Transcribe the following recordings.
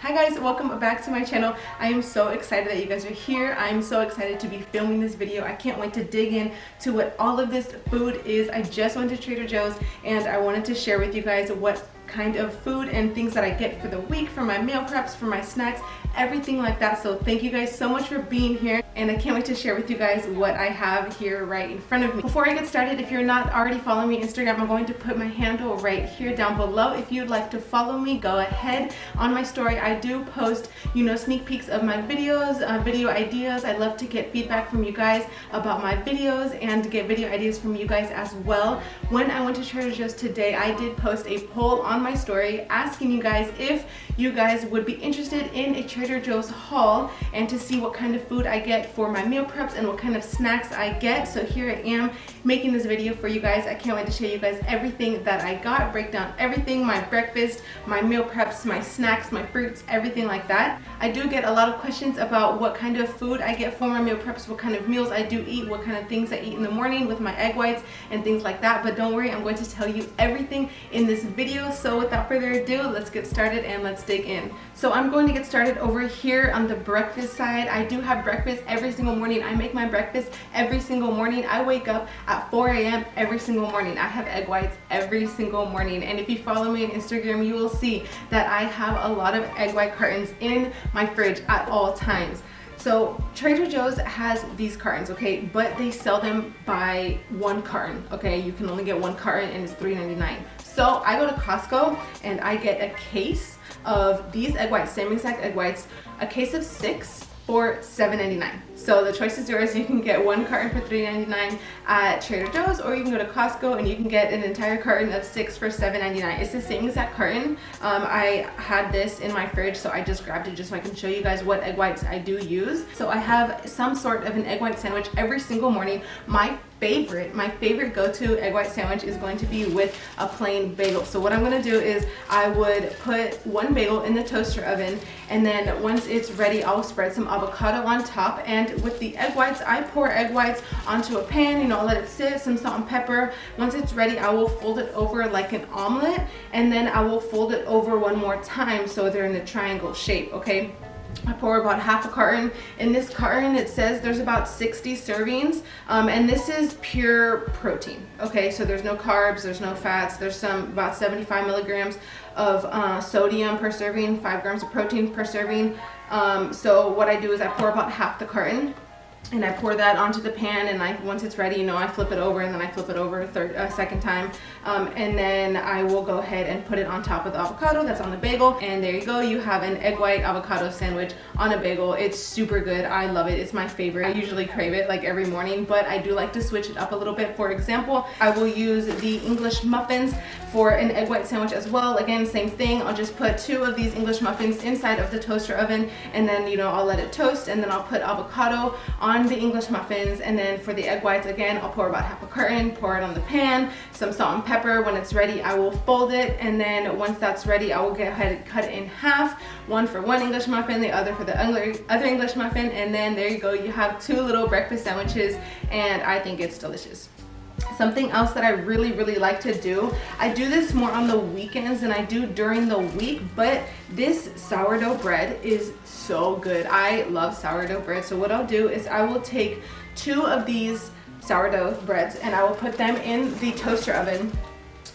Hi guys, welcome back to my channel. I am so excited that you guys are here. I'm so excited to be filming this video. I can't wait to dig in to what all of this food is. I just went to Trader Joe's and I wanted to share with you guys what kind of food and things that I get for the week, for my meal preps, for my snacks, everything like that. So thank you guys so much for being here, and I can't wait to share with you guys what I have here right in front of me. Before I get started, if you're not already following me on Instagram, I'm going to put my handle right here down below. If you'd like to follow me, go ahead. On my story, I do post, sneak peeks of my videos, video ideas. I love to get feedback from you guys about my videos and get video ideas from you guys as well. When I went to Trader Joe's today, I did post a poll on my story asking you guys if you guys would be interested in a Trader Joe's haul and to see what kind of food I get for my meal preps and what kind of snacks I get. So here I am making this video for you guys. I can't wait to show you guys everything that I got, break down everything, my breakfast, my meal preps, my snacks, my fruits, everything like that. I do get a lot of questions about what kind of food I get for my meal preps, what kind of meals I do eat, what kind of things I eat in the morning with my egg whites and things like that. But don't worry, I'm going to tell you everything in this video. So without further ado, let's get started and let's dig in. So I'm going to get started over here on the breakfast side. I do have breakfast every single morning. I make my breakfast every single morning. I wake up at 4 a.m. every single morning. I have egg whites every single morning. And if you follow me on Instagram, you will see that I have a lot of egg white cartons in my fridge at all times. So Trader Joe's has these cartons, okay, but they sell them by one carton, okay? You can only get one carton and it's $3.99. So I go to Costco and I get a case of these egg whites, same exact egg whites, a case of 6 for $7.99. So the choice is yours. You can get one carton for $3.99 at Trader Joe's, or you can go to Costco and you can get an entire carton of 6 for $7.99. It's the same exact carton. I had this in my fridge, so I just grabbed it just so I can show you guys what egg whites I do use. So I have some sort of an egg white sandwich every single morning. My favorite go-to egg white sandwich is going to be with a plain bagel. So what I'm going to do is I would put one bagel in the toaster oven, and then once it's ready, I'll spread some avocado on top. And with the egg whites, I pour egg whites onto a pan, I'll let it sit, some salt and pepper. Once it's ready, I will fold it over like an omelet, and then I will fold it over one more time so they're in a triangle shape, okay? I pour about half a carton. In this carton, it says there's about 60 servings, and this is pure protein, okay? So there's no carbs, there's no fats, there's about 75 milligrams of sodium per serving, 5 grams of protein per serving. So what I do is I pour about half the carton, and I pour that onto the pan, and once it's ready, I flip it over, and then I flip it over a second time, and then I will go ahead and put it on top of the avocado that's on the bagel, and there you go. You have an egg white avocado sandwich on a bagel. It's super good. I love it. It's my favorite. I usually crave it like every morning, but I do like to switch it up a little bit. For example, I will use the English muffins for an egg white sandwich as well. Again, same thing. I'll just put 2 of these English muffins inside of the toaster oven, and then I'll let it toast, and then I'll put avocado on the English muffins. And then for the egg whites, again, I'll pour about half a carton, pour it on the pan, some salt and pepper. When it's ready, I will fold it, and then once that's ready, I will go ahead and cut it in half, one for one English muffin, the other for the other English muffin, and then there you go. You have 2 little breakfast sandwiches, and I think it's delicious. Something else that I really like to do, I do this more on the weekends than I do during the week, but this sourdough bread is so good. I love sourdough bread. So what I'll do is I will take 2 of these sourdough breads and I will put them in the toaster oven.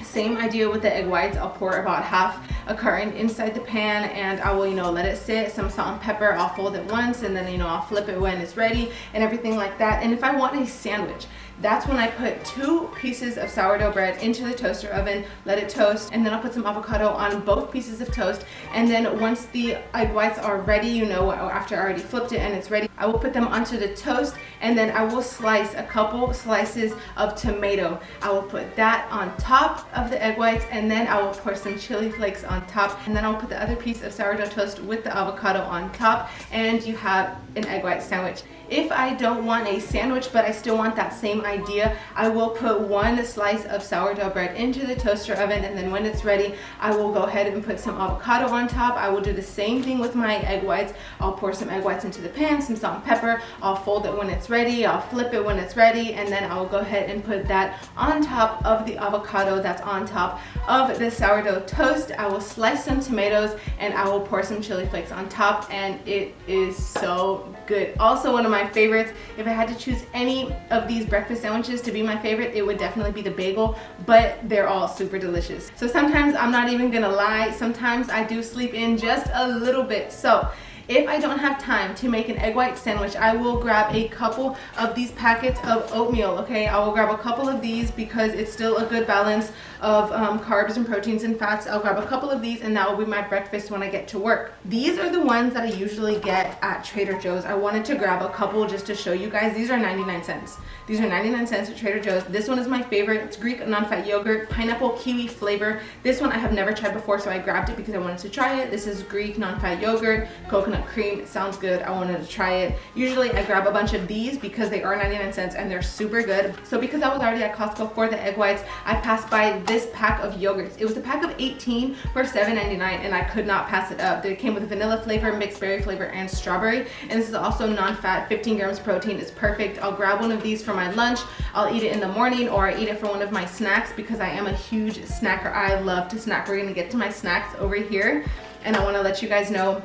Same idea with the egg whites. I'll pour about half a carton inside the pan, and I will let it sit, some salt and pepper. I'll fold it once, and then I'll flip it when it's ready and everything like that. And if I want a sandwich, that's when I put 2 pieces of sourdough bread into the toaster oven, let it toast, and then I'll put some avocado on both pieces of toast. And then once the egg whites are ready, after I already flipped it and it's ready, I will put them onto the toast, and then I will slice a couple slices of tomato. I will put that on top of the egg whites, and then I will pour some chili flakes on top, and then I'll put the other piece of sourdough toast with the avocado on top, and you have an egg white sandwich. If I don't want a sandwich, but I still want that same idea, I will put 1 slice of sourdough bread into the toaster oven, and then when it's ready, I will go ahead and put some avocado on top. I will do the same thing with my egg whites. I'll pour some egg whites into the pan, some salt and pepper. I'll fold it when it's ready. I'll flip it when it's ready, and then I will go ahead and put that on top of the avocado that's on top of the sourdough toast. I will slice some tomatoes, and I will pour some chili flakes on top, and it is so good. Also, one of my favorites, if I had to choose any of these breakfast sandwiches to be my favorite, it would definitely be the bagel, but they're all super delicious. So sometimes, I'm not even gonna lie, sometimes I do sleep in just a little bit. So if I don't have time to make an egg white sandwich, I will grab a couple of these packets of oatmeal, okay? I will grab a couple of these because it's still a good balance of carbs and proteins and fats. I'll grab a couple of these, and that will be my breakfast when I get to work. These are the ones that I usually get at Trader Joe's. I wanted to grab a couple just to show you guys. These are 99 cents. These are 99 cents at Trader Joe's. This one is my favorite. It's Greek non-fat yogurt, pineapple kiwi flavor. This one I have never tried before, so I grabbed it because I wanted to try it. This is Greek non-fat yogurt, coconut cream. It sounds good. I wanted to try it. Usually I grab a bunch of these because they are 99 cents and they're super good. So because I was already at Costco for the egg whites, I passed by this pack of yogurts. It was a pack of 18 for $7.99, and I could not pass it up. It came with vanilla flavor, mixed berry flavor, and strawberry. And this is also non-fat, 15 grams protein. It's perfect. I'll grab one of these for my lunch. I'll eat it in the morning, or I eat it for one of my snacks because I am a huge snacker. I love to snack. We're gonna get to my snacks over here, and I wanna let you guys know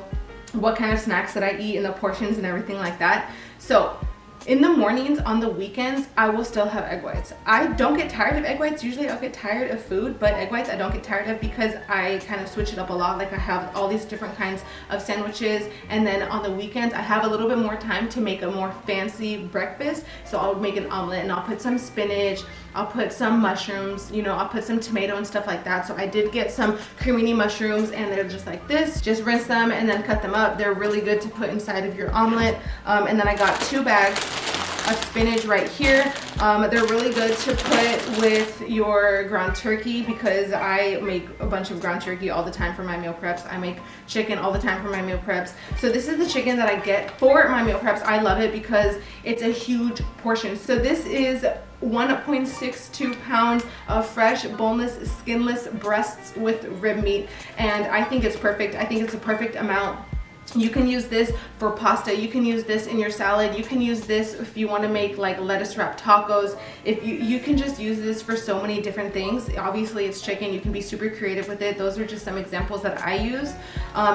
what kind of snacks that I eat and the portions and everything like that. So in the mornings, on the weekends, I will still have egg whites. I don't get tired of egg whites. Usually I'll get tired of food, but egg whites I don't get tired of because I kind of switch it up a lot. Like I have all these different kinds of sandwiches, and then on the weekends I have a little bit more time to make a more fancy breakfast. So I'll make an omelet, and I'll put some spinach, I'll put some mushrooms, you know, I'll put some tomato and stuff like that. So I did get some cremini mushrooms, and they're just like this. Just rinse them and then cut them up. They're really good to put inside of your omelet. And then I got 2 bags of spinach right here. They're really good to put with your ground turkey because I make a bunch of ground turkey all the time for my meal preps. I make chicken all the time for my meal preps. So this is the chicken that I get for my meal preps. I love it because it's a huge portion. So this is 1.62 pounds of fresh, boneless, skinless breasts with rib meat, and I think it's perfect. I think it's a perfect amount. You can use this for pasta. You can use this in your salad. You can use this if you want to make like lettuce wrapped tacos. If you can just use this for so many different things. Obviously it's chicken. You can be super creative with it. Those are just some examples that I use.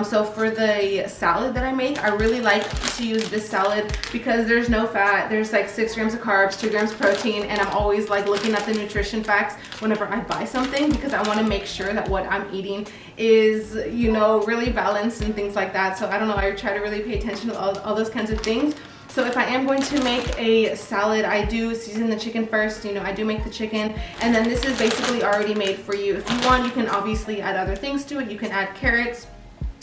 So for the salad that I make, I really like to use this salad because there's no fat. There's like 6 grams of carbs, 2 grams protein, and I'm always like looking at the nutrition facts whenever I buy something because I want to make sure that what I'm eating is, you know, really balanced and things like that. So I don't know, I try to really pay attention to all those kinds of things. So if I am going to make a salad, I do season the chicken first. You know, I do make the chicken, and then this is basically already made for you. If you want, you can obviously add other things to it. You can add carrots.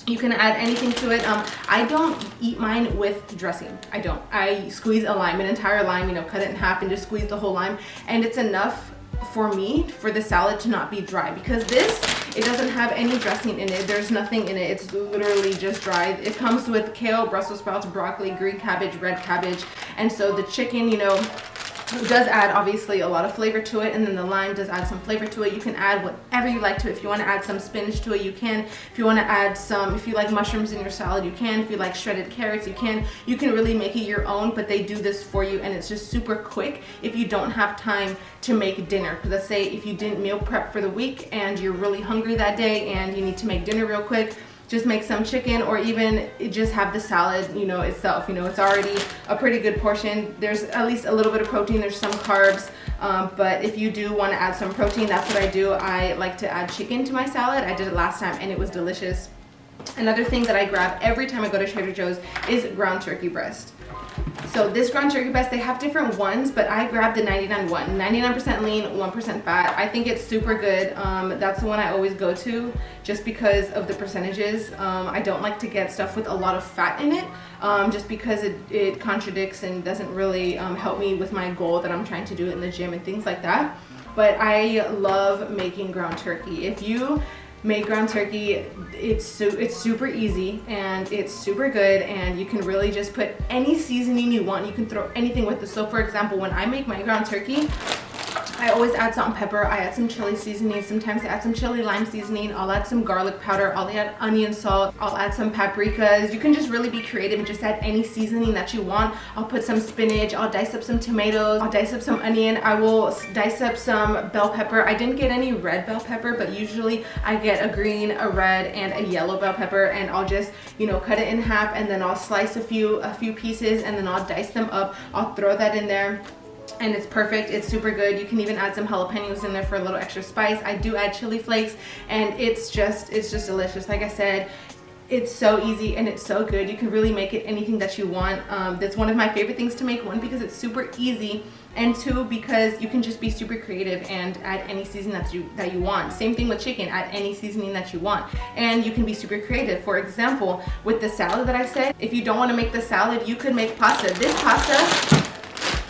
You can add anything to it. I don't eat mine with dressing. I don't. I squeeze a lime, an entire lime, you know, cut it in half and just squeeze the whole lime. And it's enough for me for the salad to not be dry because this, it doesn't have any dressing in it. There's nothing in it. It's literally just dry. It comes with kale, Brussels sprouts, broccoli, green cabbage, red cabbage. And so the chicken, you know, it does add obviously a lot of flavor to it, and then the lime does add some flavor to it. You can add whatever you like to it. If you want to add some spinach to it, you can. If you want to add some, if you like mushrooms in your salad, you can. If you like shredded carrots, you can. You can really make it your own, but they do this for you, and it's just super quick if you don't have time to make dinner. Let's say if you didn't meal prep for the week and you're really hungry that day and you need to make dinner real quick, just make some chicken, or even just have the salad, you know, itself. You know, it's already a pretty good portion. There's at least a little bit of protein. There's some carbs, but if you do want to add some protein, that's what I do. I like to add chicken to my salad. I did it last time and it was delicious. Another thing that I grab every time I go to Trader Joe's is ground turkey breast. So this ground turkey breast, they have different ones, but I grabbed the 99 one. 99% lean, 1% fat. I think it's super good. That's the one I always go to just because of the percentages. I don't like to get stuff with a lot of fat in it just because it contradicts and doesn't really help me with my goal that I'm trying to do in the gym and things like that. But I love making ground turkey. If you made ground turkey. It's super easy and it's super good, and you can really just put any seasoning you want. You can throw anything with it. So for example, when I make my ground turkey, I always add salt and pepper. I add some chili seasoning. Sometimes I add some chili lime seasoning. I'll add some garlic powder. I'll add onion salt. I'll add some paprikas. You can just really be creative and just add any seasoning that you want. I'll put some spinach. I'll dice up some tomatoes. I'll dice up some onion. I will dice up some bell pepper. I didn't get any red bell pepper, but usually I get a green, a red, and a yellow bell pepper, and I'll just, you know, cut it in half, and then I'll slice a few pieces, and then I'll dice them up. I'll throw that in there. And it's perfect. It's super good. You can even add some jalapenos in there for a little extra spice. I do add chili flakes, and it's just delicious. Like I said, it's so easy and it's so good. You can really make it anything that you want. That's one of my favorite things to make. One, because it's super easy, and two, because you can just be super creative and add any seasoning that you want. Same thing with chicken. Add any seasoning that you want, and you can be super creative. For example, with the salad that I said, if you don't want to make the salad, you could make pasta. This pasta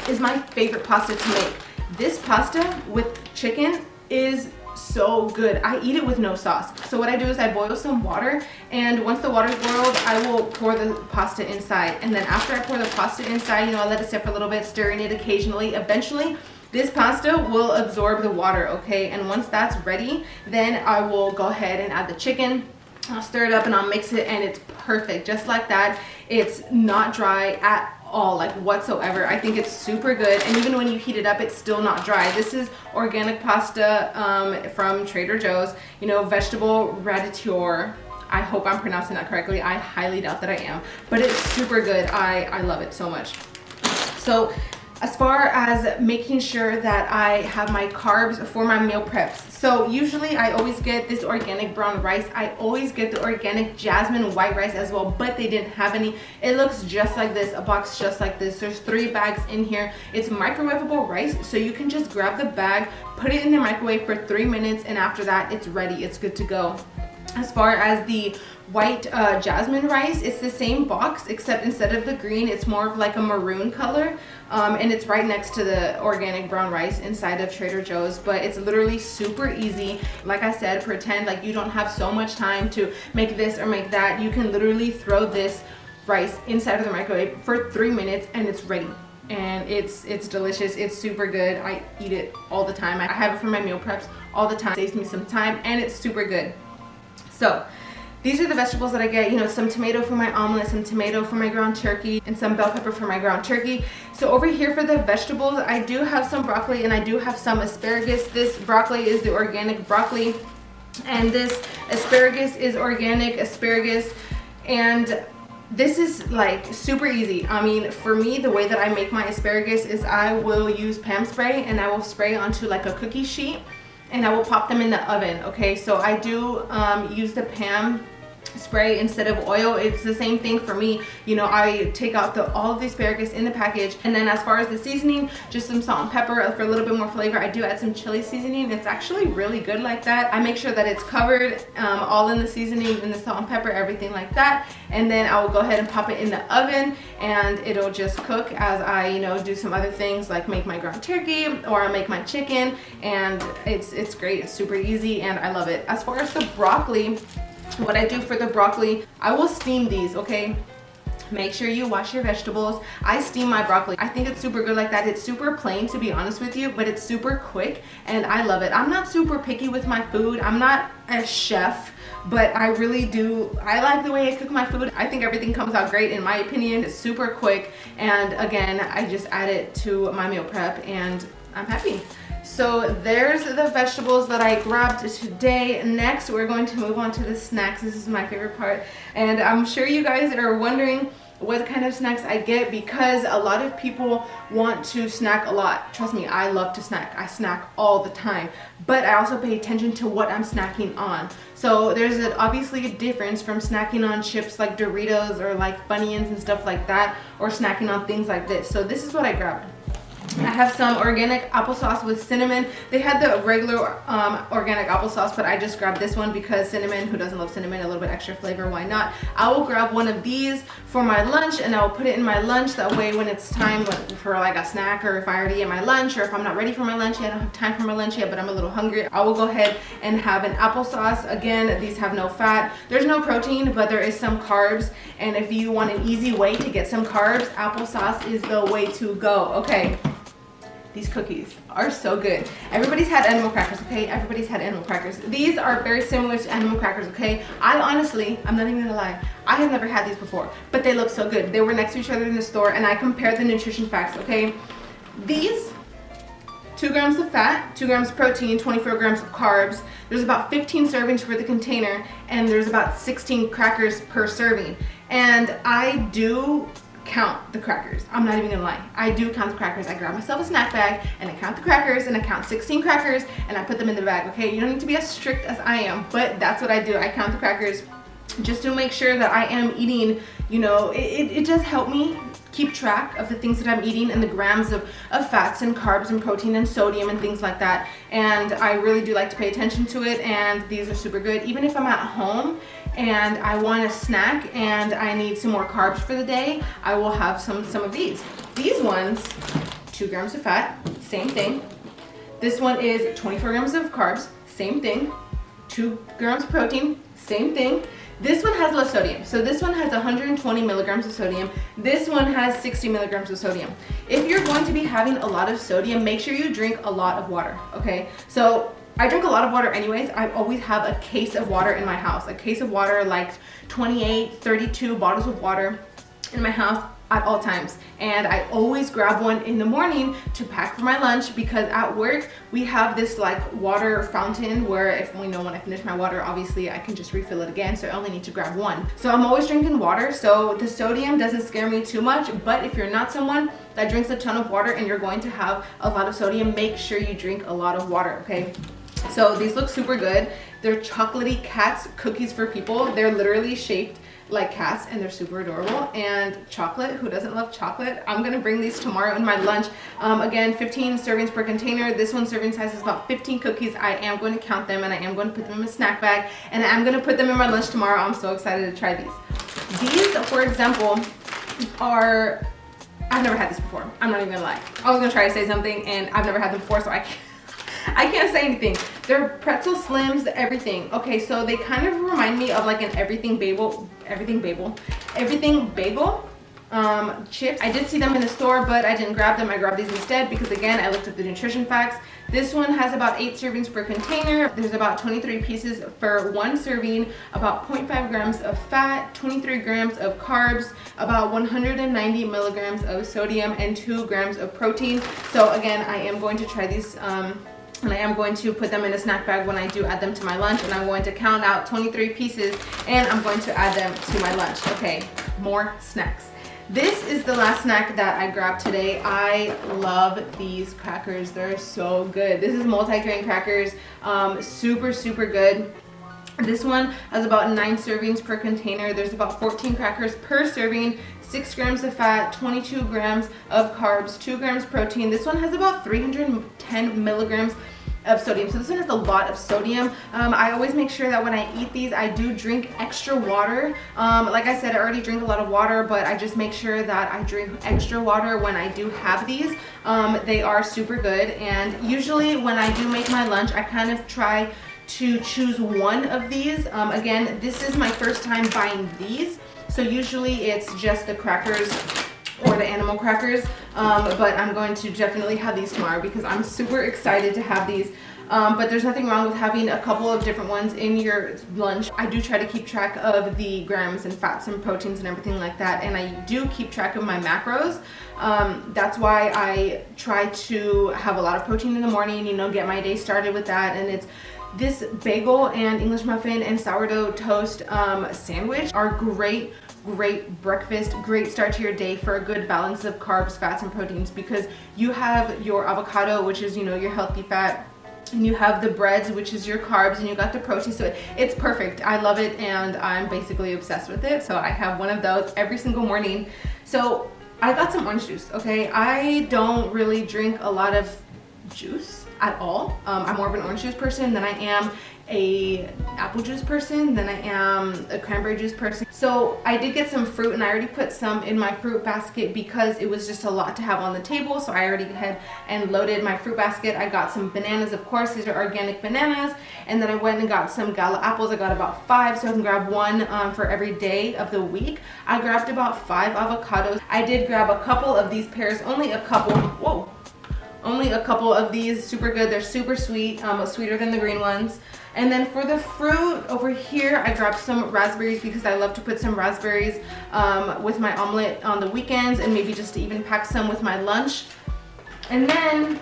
is my favorite pasta to make. This pasta with chicken is so good. I eat it with no sauce. So what I do is I boil some water, and once the water's boiled, I will pour the pasta inside. And then after I pour the pasta inside, you know, I let it sit for a little bit, stirring it occasionally. Eventually, this pasta will absorb the water, okay? And once that's ready, then I will go ahead and add the chicken. I'll stir it up and I'll mix it, and it's perfect. Just like that. It's not dry at all, like whatsoever. I think it's super good, and even when you heat it up, it's still not dry. This is organic pasta from Trader Joe's, you know, vegetable ratatouille. I hope I'm pronouncing that correctly. I highly doubt that I am, but it's super good. I love it so much. So as far as making sure that I have my carbs for my meal preps, so usually I always get this organic brown rice. I always get the organic jasmine white rice as well, but they didn't have any. It looks just like this, a box just like this. There's 3 bags in here. It's microwavable rice, so you can just grab the bag, put it in the microwave for 3 minutes, and after that, it's ready. It's good to go. As far as the white jasmine rice, it's the same box, except instead of the green, it's more of like a maroon color, and it's right next to the organic brown rice inside of Trader Joe's. But it's literally super easy. Like I said, pretend like you don't have so much time to make this or make that. You can literally throw this rice inside of the microwave for 3 minutes, and it's ready. And it's delicious. It's super good. I eat it all the time. I have it for my meal preps all the time. It saves me some time, and it's super good. So these are the vegetables that I get, you know, some tomato for my omelet, some tomato for my ground turkey, and some bell pepper for my ground turkey. So over here for the vegetables, I do have some broccoli, and I do have some asparagus. This broccoli is the organic broccoli, and this asparagus is organic asparagus. And this is like super easy. I mean, for me, the way that I make my asparagus is I will use Pam spray, and I will spray onto like a cookie sheet, and I will pop them in the oven. Okay, so I do use the Pam spray instead of oil. It's the same thing for me. You know, I take out all of the asparagus in the package, and then as far as the seasoning, just some salt and pepper for a little bit more flavor. I do add some chili seasoning. It's actually really good like that. I make sure that it's covered all in the seasoning and the salt and pepper, everything like that, and then I will go ahead and pop it in the oven, and it'll just cook as I, you know, do some other things like make my ground turkey or I make my chicken, and it's great. It's super easy, and I love it. As far as the broccoli, what I do for the broccoli, I will steam these, okay? Make sure you wash your vegetables. I steam my broccoli. I think it's super good like that. It's super plain, to be honest with you, but it's super quick, and I love it. I'm not super picky with my food. I'm not a chef, but I really do. I like the way I cook my food. I think everything comes out great, in my opinion. It's super quick, and again, I just add it to my meal prep, and I'm happy. So there's the vegetables that I grabbed today. Next, we're going to move on to the snacks. This is my favorite part, and I'm sure you guys are wondering what kind of snacks I get, because a lot of people want to snack a lot. Trust me, I love to snack. I snack all the time, but I also pay attention to what I'm snacking on. So there's obviously a difference from snacking on chips like Doritos or like Funyuns and stuff like that, or snacking on things like this. So this is what I grabbed. I have some organic applesauce with cinnamon. They had the regular organic applesauce, but I just grabbed this one because cinnamon, who doesn't love cinnamon, a little bit extra flavor, why not? I will grab one of these for my lunch and I will put it in my lunch. That way when it's time for like a snack, or if I already ate my lunch, or if I'm not ready for my lunch yet, I don't have time for my lunch yet, but I'm a little hungry, I will go ahead and have an applesauce. Again, these have no fat. There's no protein, but there is some carbs. And if you want an easy way to get some carbs, applesauce is the way to go, okay? These cookies are so good. Everybody's had animal crackers, okay? Everybody's had animal crackers. These are very similar to animal crackers, okay? I honestly, I'm not even gonna lie, I have never had these before, but they look so good. They were next to each other in the store and I compared the nutrition facts, okay? These, 2 grams of fat, 2 grams of protein, 24 grams of carbs. There's about 15 servings for the container and there's about 16 crackers per serving. And I do count the crackers. I'm not even gonna lie. I do count the crackers. I grab myself a snack bag and I count the crackers and I count 16 crackers and I put them in the bag, okay? You don't need to be as strict as I am, but that's what I do. I count the crackers just to make sure that I am eating, you know, it does help me keep track of the things that I'm eating and the grams of fats and carbs and protein and sodium and things like that. And I really do like to pay attention to it, and these are super good. Even if I'm at home and I want a snack and I need some more carbs for the day, I will have some of these. These ones, 2 grams of fat, same thing. This one is 24 grams of carbs, same thing. 2 grams of protein, same thing. This one has less sodium. So this one has 120 milligrams of sodium. This one has 60 milligrams of sodium. If you're going to be having a lot of sodium, make sure you drink a lot of water, okay? So I drink a lot of water anyways. I always have a case of water in my house. A case of water, like 28, 32 bottles of water in my house at all times. And I always grab one in the morning to pack for my lunch, because at work we have this like water fountain where if we know when I finish my water, obviously I can just refill it again, so I only need to grab one. So I'm always drinking water, so the sodium doesn't scare me too much. But if you're not someone that drinks a ton of water and you're going to have a lot of sodium, make sure you drink a lot of water, okay? So these look super good. They're chocolatey cats cookies for people. They're literally shaped like cats and they're super adorable. And chocolate, who doesn't love chocolate? I'm gonna bring these tomorrow in my lunch. Again, 15 servings per container. This one serving size is about 15 cookies. I am going to count them and I am going to put them in a snack bag, and I'm going to put them in my lunch tomorrow. I'm so excited to try these. These, for example, are, I've never had this before. I'm not even gonna lie. I was gonna try to say something and I've never had them before, so I can't say anything. They're Pretzel Slims, everything. Okay, so they kind of remind me of like an everything bagel chips. I did see them in the store, but I didn't grab them. I grabbed these instead because, again, I looked at the nutrition facts. This one has about 8 servings per container. There's about 23 pieces for 1 serving, about 0.5 grams of fat, 23 grams of carbs, about 190 milligrams of sodium, and 2 grams of protein. So again, I am going to try these and I am going to put them in a snack bag when I do add them to my lunch, and I'm going to count out 23 pieces and I'm going to add them to my lunch. Okay, more snacks. This is the last snack that I grabbed today. I love these crackers. They're so good. This is multi-grain crackers, super good. This one has about 9 servings per container. There's about 14 crackers per serving, 6 grams of fat, 22 grams of carbs, 2 grams protein. This one has about 310 milligrams of sodium. So this one has a lot of sodium. I always make sure that when I eat these, I do drink extra water. Like I said, I already drink a lot of water, but I just make sure that I drink extra water when I do have these. They are super good. And usually when I do make my lunch, I kind of try to choose one of these. Again, this is my first time buying these. So usually it's just the crackers or the animal crackers, but I'm going to definitely have these tomorrow because I'm super excited to have these. But there's nothing wrong with having a couple of different ones in your lunch. I do try to keep track of the grams and fats and proteins and everything like that, and I do keep track of my macros. That's why I try to have a lot of protein in the morning, you know, get my day started with that. And it's this bagel and English muffin and sourdough toast sandwich are great breakfast, great start to your day for a good balance of carbs, fats, and proteins, because you have your avocado, which is, you know, your healthy fat, and you have the breads, which is your carbs, and you got the protein. So it's perfect. I love it, and I'm basically obsessed with it. So I have one of those every single morning. So I got some orange juice, okay? I don't really drink a lot of juice at all. I'm more of an orange juice person than I am a apple juice person, than I am a cranberry juice person. So I did get some fruit, and I already put some in my fruit basket because it was just a lot to have on the table. So I already had and loaded my fruit basket. I got some bananas, of course, these are organic bananas, and then I went and got some gala apples. I got about 5, so I can grab one for every day of the week. I grabbed about 5 avocados. I did grab a couple of these pears, only a couple. Whoa. Only a couple of these, super good. They're super sweet, sweeter than the green ones. And then for the fruit over here, I grabbed some raspberries because I love to put some raspberries with my omelet on the weekends, and maybe just to even pack some with my lunch. And then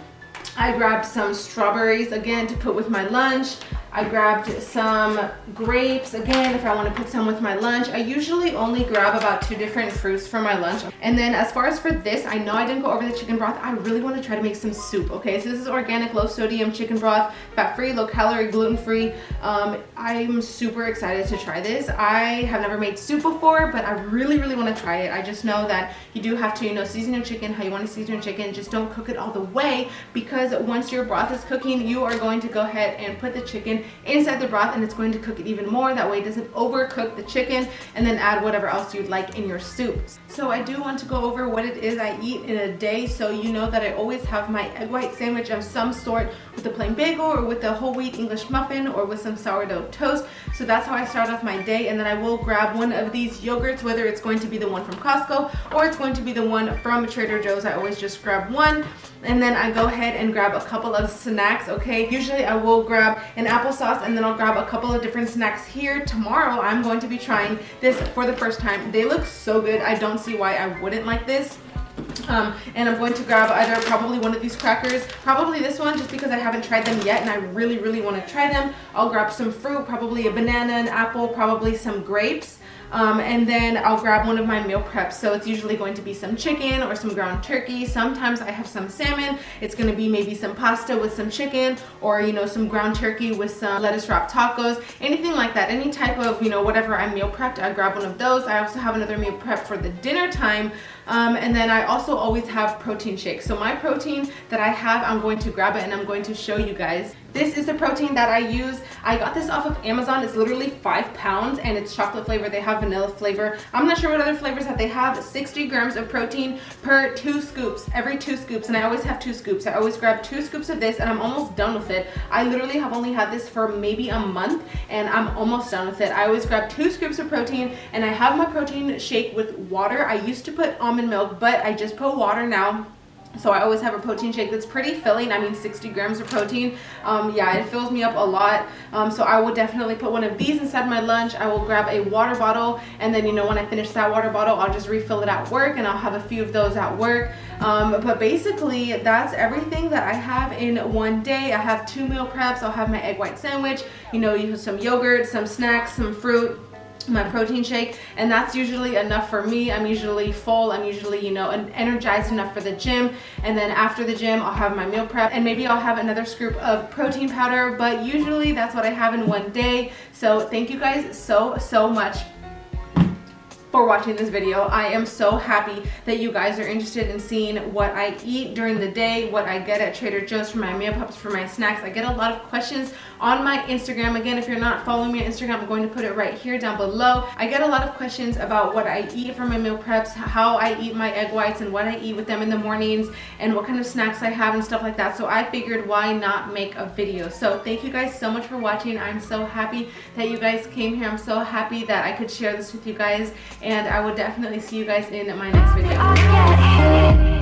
I grabbed some strawberries, again, to put with my lunch. I grabbed some grapes, again, if I want to put some with my lunch. I usually only grab about 2 different fruits for my lunch. And then as far as for this, I know I didn't go over the chicken broth. I really want to try to make some soup, okay? So this is organic, low sodium chicken broth, fat-free, low calorie, gluten-free. I'm super excited to try this. I have never made soup before, but I really, really want to try it. I just know that you do have to, you know, season your chicken how you want to season your chicken. Just don't cook it all the way, because once your broth is cooking, you are going to go ahead and put the chicken inside the broth, and it's going to cook it even more. That way it doesn't overcook the chicken, and then add whatever else you'd like in your soup. So I do want to go over what it is I eat in a day, so you know that I always have my egg white sandwich of some sort with a plain bagel, or with a whole wheat English muffin, or with some sourdough toast. So that's how I start off my day. And then I will grab one of these yogurts, whether it's going to be the one from Costco or it's going to be the one from Trader Joe's. I always just grab one, and then I go ahead and grab a couple of snacks, okay? Usually I will grab an applesauce, and then I'll grab a couple of different snacks here. Tomorrow I'm going to be trying this for the first time. They look so good. I don't see why I wouldn't like this. And I'm going to grab either probably one of these crackers, probably this one, just because I haven't tried them yet and I really, really want to try them. I'll grab some fruit, probably a banana, an apple, probably some grapes. And then I'll grab one of my meal preps. So it's usually going to be some chicken or some ground turkey. Sometimes I have some salmon. It's going to be maybe some pasta with some chicken, or, you know, some ground turkey with some lettuce wrapped tacos, anything like that. Any type of, you know, whatever I meal prepped, I grab one of those. I also have another meal prep for the dinner time. And then I also always have protein shakes. So my protein that I have, I'm going to grab it and I'm going to show you guys. This is the protein that I use. I got this off of Amazon. It's literally 5 pounds and it's chocolate flavor. They have vanilla flavor. I'm not sure what other flavors that they have. 60 grams of protein per 2 scoops, every 2 scoops. And I always have 2 scoops. I always grab 2 scoops of this and I'm almost done with it. I literally have only had this for maybe a month and I'm almost done with it. I always grab 2 scoops of protein, and I have my protein shake with water. I used to put almond milk, but I just put water now. So I always have a protein shake that's pretty filling. I mean, 60 grams of protein. Yeah, it fills me up a lot. So I will definitely put one of these inside my lunch. I will grab a water bottle, and then, you know, when I finish that water bottle, I'll just refill it at work, and I'll have a few of those at work. But basically, that's everything that I have in one day. I have 2 meal preps. I'll have my egg white sandwich, you know, some yogurt, some snacks, some fruit, my protein shake, and that's usually enough for me. I'm usually full. I'm usually, you know, energized enough for the gym, and then after the gym I'll have my meal prep, and maybe I'll have another scoop of protein powder, but usually that's what I have in one day. So thank you guys so much for watching this video. I am so happy that you guys are interested in seeing what I eat during the day, what I get at Trader Joe's for my meal preps, for my snacks. I get a lot of questions on my Instagram. Again, if you're not following me on Instagram, I'm going to put it right here down below. I get a lot of questions about what I eat for my meal preps, how I eat my egg whites, and what I eat with them in the mornings, and what kind of snacks I have and stuff like that. So I figured, why not make a video? So thank you guys so much for watching. I'm so happy that you guys came here. I'm so happy that I could share this with you guys, and I will definitely see you guys in my next video.